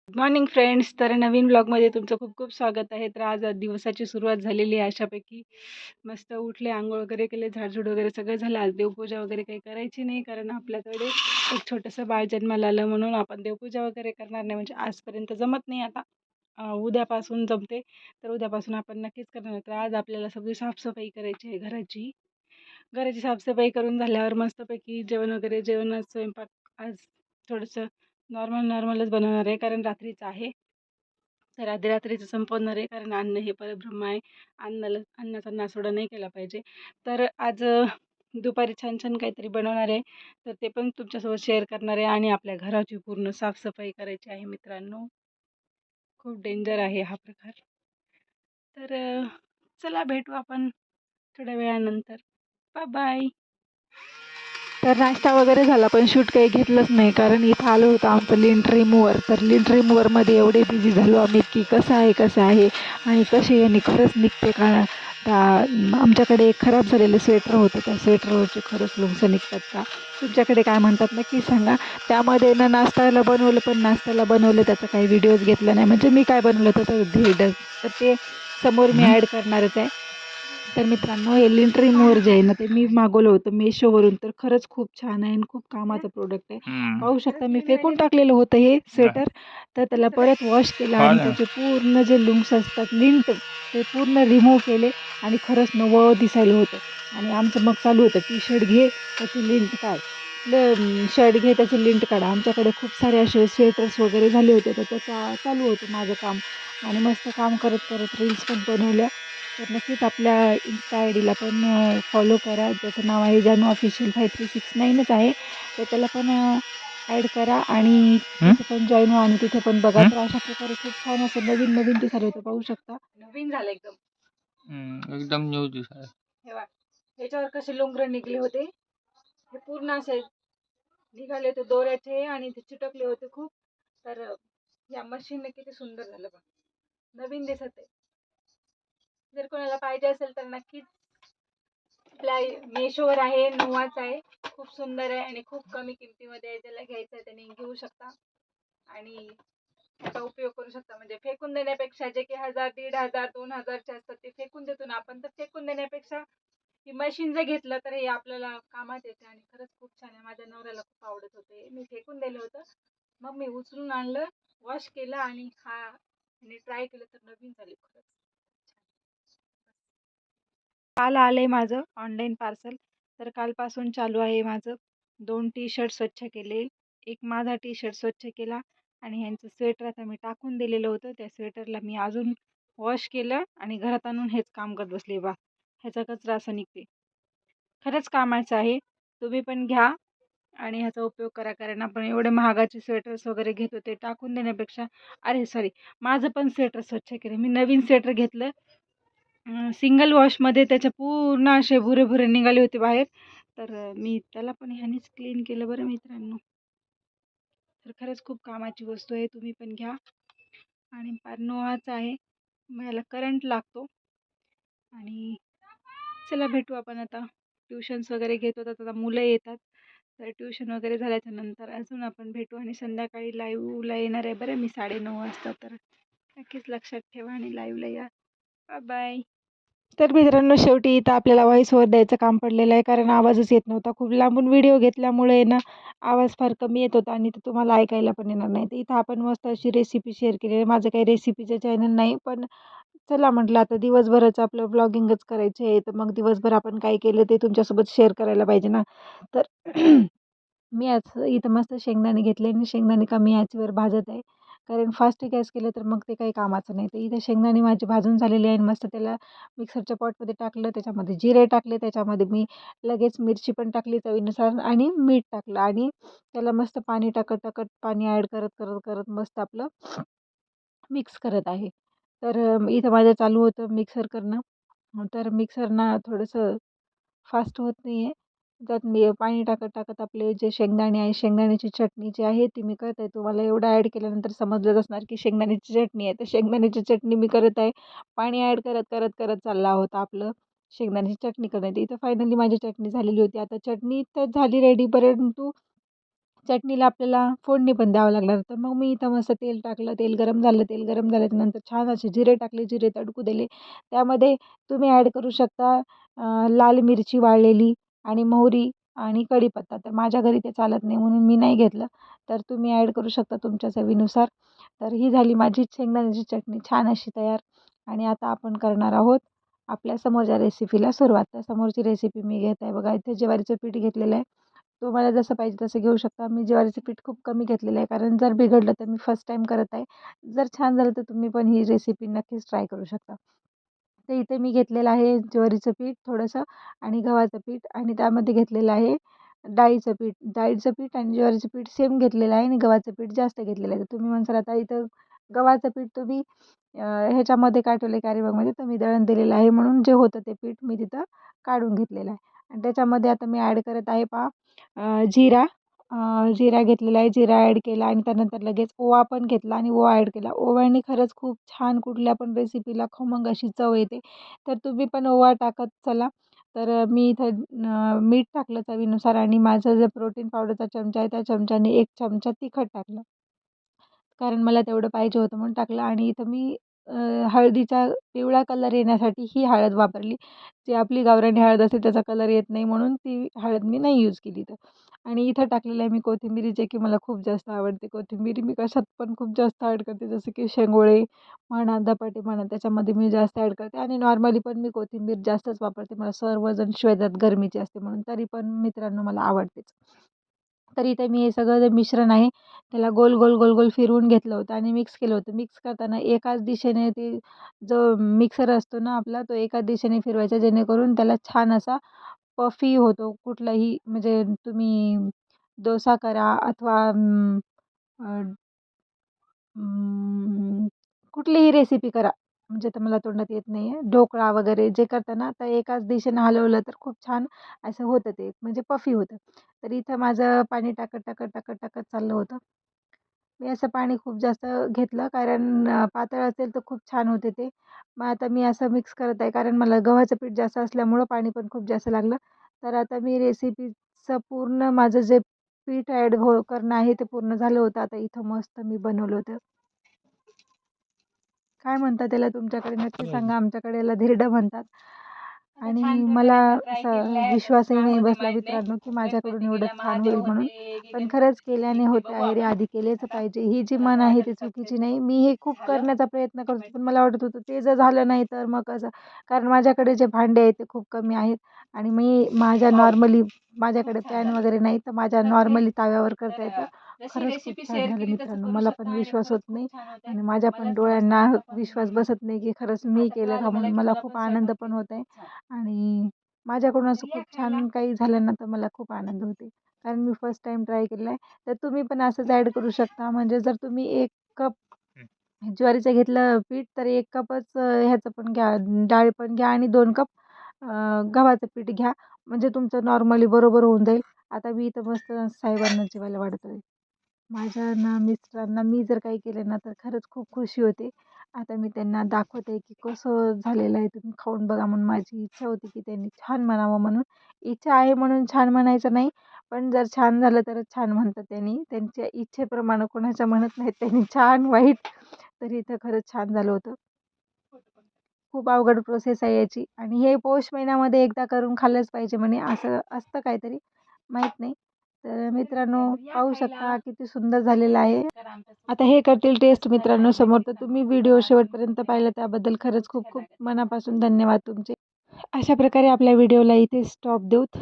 Good morning friends. तर नवीन ब्लॉगमध्ये तुमचं खूप खूप स्वागत आहे. तर आज दिवसाची सुरुवात झालेली आहे अशापैकी. मस्त उठले, आंघोळ वगैरे केले, झाडझूड वगैरे सगळं झालं. आज देवपूजा वगैरे काही करायची नाही, कारण आपल्याकडे एक छोटंसं बाळ जन्माला आलं, म्हणून आपण देवपूजा वगैरे करणार नाही. म्हणजे आजपर्यंत जमत नाही, आता उद्यापासून जमते. तर उद्यापासून आपण नक्कीच करणार. तर आज आपल्याला सगळी साफसफाई करायची आहे घराची. घराची साफसफाई करून झाल्यावर मस्तपैकी जेवण वगैरे, जेवणात स्वयंपाक आज थोडंसं नॉर्मलच बनवणार आहे, कारण रात्रीचं आहे. तर आधी रात्रीचं संपवणार आहे, कारण अन्न हे परब्रह्म आहे. अन्नाचा नासोडा नाही केला पाहिजे. तर आज दुपारी छान छान काहीतरी बनवणार आहे. तर ते पण तुमच्यासोबत शेअर करणार आहे, आणि आपल्या घराची पूर्ण साफसफाई करायची आहे मित्रांनो. खूप डेंजर आहे हा प्रकार. तर चला भेटू आपण थोड्या वेळानंतर. Bye bye. तर नाश्ता वगैरे झाला, पण शूट काही घेतलंच नाही, कारण इथं आलं होतं आमचं लिंट रिमूव्हर. तर लिंट रिमूव्हरमध्ये एवढे बिझी झालो आम्ही की कसं आहे आणि कसे यांनी खरंच निघते का. आमच्याकडे एक खराब झालेलं स्वेटर होतं, त्या स्वेटरवरचे खरंच लोणचं निघतात का, तुमच्याकडे काय म्हणतात नक्की सांगा. त्यामध्ये ना नाश्त्याला बनवलं, पण नाश्त्याला बनवलं त्याचा काही व्हिडिओज घेतला नाही. म्हणजे मी काय बनवलं होतं तर ते समोर मी ॲड करणारच आहे. तर मित्रांनो, हे लिंट रिमूव्हर जे आहे ना, ते मी मागवलं होतं मेशोवरून. तर खरंच खूप छान आहे आणि खूप कामाचं प्रोडक्ट आहे. पाहू शकता, मी फेकून टाकलेलं होतं हे स्वेटर. तर त्याला परत वॉश केलं आणि त्याचे पूर्ण जे लुंग्स असतात लिंट, ते पूर्ण रिमूव्ह केले आणि खरंच नवं दिसायला होतं. आणि आमचं मग चालू होतं, टी शर्ट घे त्याची लिंट काढ, शर्ट घे त्याची लिंट काढा. आमच्याकडे खूप सारे असे स्वेटर्स वगैरे झाले होते, तर त्याचा चालू होतं माझं काम. आणि मस्त काम करत करत रील्स पण बनवल्या. तर नक्कीच आपल्या इन्स्टा आय डीला पण फॉलो करा, ज्याचं नाव आहे जानू ऑफिशियल 5369च आहे. तर त्याला पण ॲड करा आणि तिथे पण जॉईन व्हा आणि तिथे पण बघा. तर अशा प्रकारे खूप छान असं नवीन नवीन दिसायला होतं, पाहू शकता. नवीन झालं एकदम. एकदम न्यू दिसायला. हे बघा, ह्याच्यावर कसे लोंगर निघले होते, हे पूर्ण असे निघाले होते दोऱ्याचे आणि ते चिटकले होते खूप. तर या मशीनने किती सुंदर झालं बघ, नवीन दिसत आहे. जर कोणाला पाहिजे असेल तर नक्कीच आपल्या मेशोवर आहे, नोवाच आहे. खूप सुंदर आहे आणि खूप कमी किमतीमध्ये आहे. ज्याला घ्यायचं आहे त्याने घेऊ शकता आणि त्याचा उपयोग करू शकता. म्हणजे फेकून देण्यापेक्षा, जे की 1000, 1500, 2000चे असतात ते फेकून देतो ना आपण, तर फेकून देण्यापेक्षा ही मशीन जर घेतलं तर हे आपल्याला कामात येते. आणि खरंच खूप छान आहे. माझ्या नवऱ्याला खूप आवडत होते, मी फेकून दिलं होतं, मग मी उचलून आणलं, वॉश केलं आणि ट्राय केलं, तर नवीन झाली खरंच. काल आलंय माझं ऑनलाईन पार्सल. तर कालपासून चालू आहे माझं. 2 टी शर्ट स्वच्छ केले, एक माझा टी शर्ट स्वच्छ केला आणि ह्यांचं स्वेटर आता मी टाकून दिलेलं होतं. त्या स्वेटरला मी अजून वॉश केलं आणि घरात आणून हेच काम करत बसले. ह्याचा कचरा असा निघते. खरंच कामाचं आहे. तुम्ही पण घ्या आणि ह्याचा उपयोग करा, कारण आपण एवढे महागाचे स्वेटर्स वगैरे घेतो, ते टाकून देण्यापेक्षा. अरे सॉरी, माझं पण स्वेटर स्वच्छ केलं. मी नवीन स्वेटर घेतलं, सिंगल वॉशमध्ये त्याच्या पूर्ण असे भुरे निघाले होते बाहेर. तर मी त्याला पण ह्यानेच क्लीन केलं बरं मित्रांनो. तर खरंच खूप कामाची वस्तू आहे, तुम्ही पण घ्या. आणि नोवाचा आहे, मग याला करंट लागतो. आणि चला भेटू आपण आता. ट्युशन्स वगैरे घेत होतात, आता मुलं येतात. तर ट्युशन वगैरे झाल्याच्या नंतर अजून आपण भेटू. आणि संध्याकाळी लाईव्हला येणार आहे बरं मी 9:30 वाजता. तर नक्कीच लक्षात ठेवा आणि लाईव्हला या. Bye bye. तर मित्रांनो, शेवटी इथं आपल्याला व्हॉईस ओव्हर द्यायचं काम पडलेलं आहे, कारण आवाजच येत नव्हता. खूप लांबून व्हिडिओ घेतल्यामुळे ना आवाज फार कमी येत होता आणि ते तुम्हाला ऐकायला पण येणार नाही. तर इथं आपण मस्त अशी रेसिपी शेअर केली आहे. माझं काही रेसिपीचं चॅनल नाही, पण चला म्हटलं आता दिवसभराचं आपलं व्लॉगिंगच करायचं आहे, तर मग दिवसभर आपण काय केलं ते तुमच्यासोबत शेअर करायला पाहिजे ना. तर मी आज इथं मस्त शेंगदाणे घेतले आणि शेंगदाणे कमी आचेवर भाजत आहे, कारण फास्ट गॅस केलं तर मग ते काही कामाचं नाही. तर इथे शेंगदाणे माझे भाजून झालेले आहे आणि मस्त त्याला मिक्सरच्या पॉटमध्ये टाकलं, त्याच्यामध्ये जिरे टाकले, त्याच्यामध्ये मी लगेच मिरची पण टाकली चवीनुसार आणि मीठ टाकलं आणि त्याला मस्त पाणी टाकत टाकत पाणी ॲड करत करत करत मस्त आपलं मिक्स करत आहे. तर इथं माझं चालू होतं मिक्सर करणं. तर मिक्सर ना थोडंसं फास्ट होत नाही आहे. त्यात मी पाणी टाकत टाकत आपले जे शेंगदाणे आहे, शेंगदाण्याची चटणी जी आहे ती मी करत आहे. तुम्हाला एवढं ॲड केल्यानंतर समजलंच असणार की शेंगदाण्याची चटणी आहे. तर शेंगदाण्याची चटणी मी करत आहे. पाणी ॲड करत करत करत चालला होता आपलं शेंगदाण्याची चटणी करण्यात. इथं फायनली माझी चटणी झालेली होती. आता चटणी तर झाली रेडी, परंतु चटणीला आपल्याला फोडणी पण द्यावं लागणार. तर मग मी इथं मस्त तेल टाकलं, तेल गरम झालं, तेल गरम झाल्याच्यानंतर छान असे जिरे टाकले, जिरे तडकू दिले. त्यामध्ये तुम्ही ॲड करू शकता लाल मिरची वाळलेली आणि मोहरी आणि कढीपत्ता. तर माझ्या घरी ते चालत नाही म्हणून मी नाही घेतलं. तर तुम्ही ॲड करू शकता तुमच्या चवीनुसार. तर ही झाली माझी शेंगदाण्याची चटणी छान अशी तयार. आणि आता आपण करणार आहोत आपल्या समोरच्या रेसिपीला सुरुवात. तर समोरची रेसिपी मी घेत आहे बघा. इथे ज्वारीचं पीठ घेतलेलं आहे. तुम्हाला जसं पाहिजे तसं घेऊ शकता. मी ज्वारीचं पीठ खूप कमी घेतलेलं आहे कारण जर बिघडलं तर मी फर्स्ट टाईम करत आहे. जर छान झालं तर तुम्ही पण ही रेसिपी नक्कीच ट्राय करू शकता. तर इथे मी घेतलेलं आहे ज्वारीचं पीठ थोडंसं आणि गव्हाचं पीठ आणि त्यामध्ये घेतलेलं आहे डाळीचं पीठ. डाळीचं पीठ आणि ज्वारीचं पीठ सेम घेतलेलं आहे आणि गव्हाचं पीठ जास्त घेतलेलं आहे. तर तुम्ही म्हणसाल आता इथं गव्हाचं पीठ तुम्ही ह्याच्यामध्ये काय ठेवलं कॅरी बॅगमध्ये तर मी दळण दिलेलं आहे म्हणून जे होतं ते पीठ मी तिथं काढून घेतलेलं आहे. आणि त्याच्यामध्ये आता मी ॲड करत आहे जिरा. जिरा घेतलेला आहे, जिरा ॲड केला आणि त्यानंतर लगेच ओवा पण घेतला आणि ओवा ॲड केला. ओव्याने खरंच खूप छान कुठल्या पण रेसिपीला खमंग अशी चव येते. तर तुम्ही पण ओवा टाकत चला. तर मी इथं मीठ टाकलं चवीनुसार आणि माझं जे प्रोटीन पावडरचा चमचा आहे त्या चमच्याने 1 चमचा तिखट टाकलं. कारण मला तेवढं पाहिजे होतं म्हणून टाकलं आणि इथं मी हळदीचा पिवळा कलर येण्यासाठी ही हळद वापरली. जी आपली गावरानी हळद असते त्याचा कलर येत नाही म्हणून ती हळद मी नाही यूज केली तर. आणि इथं टाकलेलं आहे मी कोथिंबिरी जे की मला खूप जास्त आवडते. कोथिंबिरी मी कशात पण खूप जास्त ॲड करते जसं की शेंगोळे म्हणा, धपाटे म्हणा त्याच्यामध्ये मी जास्त ॲड करते आणि नॉर्मली पण मी कोथिंबीर जास्तच वापरते. मला सर्वजण शिव्या गरमीची असते म्हणून तरी पण मित्रांनो मला आवडतेच. तर इथे मी हे सगळं जे मिश्रण आहे त्याला गोल, गोल, गोल, गोल फिरवून घेतलं होतं आणि मिक्स केलं होतं. मिक्स करताना एकाच दिशेने ते जो मिक्सर असतो ना आपला तो एकाच दिशेने फिरवायचा जेणेकरून त्याला छान असा पफी होतो. कुठलाही म्हणजे तुम्ही डोसा करा अथवा कुठलीही रेसिपी करा. म्हणजे तर मला तोंडात येत नाही आहे. ढोकळा वगैरे जे करताना तर एकाच दिशेने हलवलं तर खूप छान असं होतं ते म्हणजे पफी होतं. तर इथं माझं पाणी टाकत, टाकत, टाकत, टाकत चाललं होतं. मी असं पाणी खूप जास्त घेतलं कारण पातळ असेल तर खूप छान होते ते. मग आता मी असं मिक्स करत आहे कारण मला गव्हाचं पीठ जास्त असल्यामुळं पाणी पण खूप जास्त लागलं. तर आता मी रेसिपीचं पूर्ण माझं जे पीठ ॲड करणं आहे ते पूर्ण झालं होतं. आता इथं मस्त मी बनवलं होतं. काय म्हणतात त्याला तुमच्याकडे नक्की सांगा. आमच्याकडे याला धिरडं म्हणतात. आणि मला असा विश्वासही नाही बसला मित्रांनो, की माझ्याकडून एवढं छान होईल म्हणून. पण खरंच केल्याने होते आहे रे, आधी केलेच पाहिजे. ही जी म्हण आहे ती चुकीची नाही. मी हे खूप करण्याचा प्रयत्न करतो, पण मला वाटत होतं ते जर झालं नाही तर मग कसं? कारण माझ्याकडे जे भांडे आहेत ते खूप कमी आहेत आणि मी माझ्याकडे पॅन वगैरे नाही, तर माझ्या नॉर्मली तव्यावर करता येतं. खरंच खूप छान झालं मित्रांनो. मला पण विश्वास होत नाही आणि माझ्या पण डोळ्यांना विश्वास बसत नाही, की खरंच मी केलं का म्हणून. मला खूप आनंद पण होत आहे आणि माझ्याकडून असं खूप छान काही झालं ना, तर मला खूप आनंद होते. कारण मी फर्स्ट टाईम ट्राय केलं आहे. तर तुम्ही पण असंच ॲड करू शकता. म्हणजे जर तुम्ही 1 कप ज्वारीचं घेतलं पीठ, तर 1 कपच ह्याचं पण घ्या, डाळ पण घ्या आणि 2 कप गव्हाचं पीठ घ्या. म्हणजे तुमचं नॉर्मली बरोबर होऊन जाईल. आता मी इथं मस्त साहेबांना जेवायला वाढतोय. माझ्या मिस्टरांना मी जर काही केलं ना, तर खरंच खूप खुशी होते. आता मी त्यांना दाखवते, की कसं झालेलं आहे. तुम्ही खाऊन बघा म्हणून माझी इच्छा होती, की त्यांनी छान म्हणावं म्हणून. इच्छा आहे म्हणून छान म्हणायचं नाही, पण जर छान झालं तरच छान म्हणतात त्यांनी. त्यांच्या इच्छेप्रमाणे कोणाच्या म्हणत नाहीत त्यांनी छान, वाईट. तर इथं खरंच छान झालं होतं. खूप अवघड प्रोसेस आहे याची आणि हे पौष महिन्यामध्ये एकदा करून खाल्लंच पाहिजे म्हणे असं असतं काहीतरी, माहीत नाही. तर मित्रांनो पाहू शकता किती सुंदर झालेलं आहे. आता हे करतील टेस्ट मित्रांनो समोर. तर तुम्ही व्हिडिओ शेवटपर्यंत पाहिला त्याबद्दल खरंच खूप खूप मनापासून धन्यवाद तुमचे. अशा प्रकारे आपल्या व्हिडिओला इथे स्टॉप देऊत.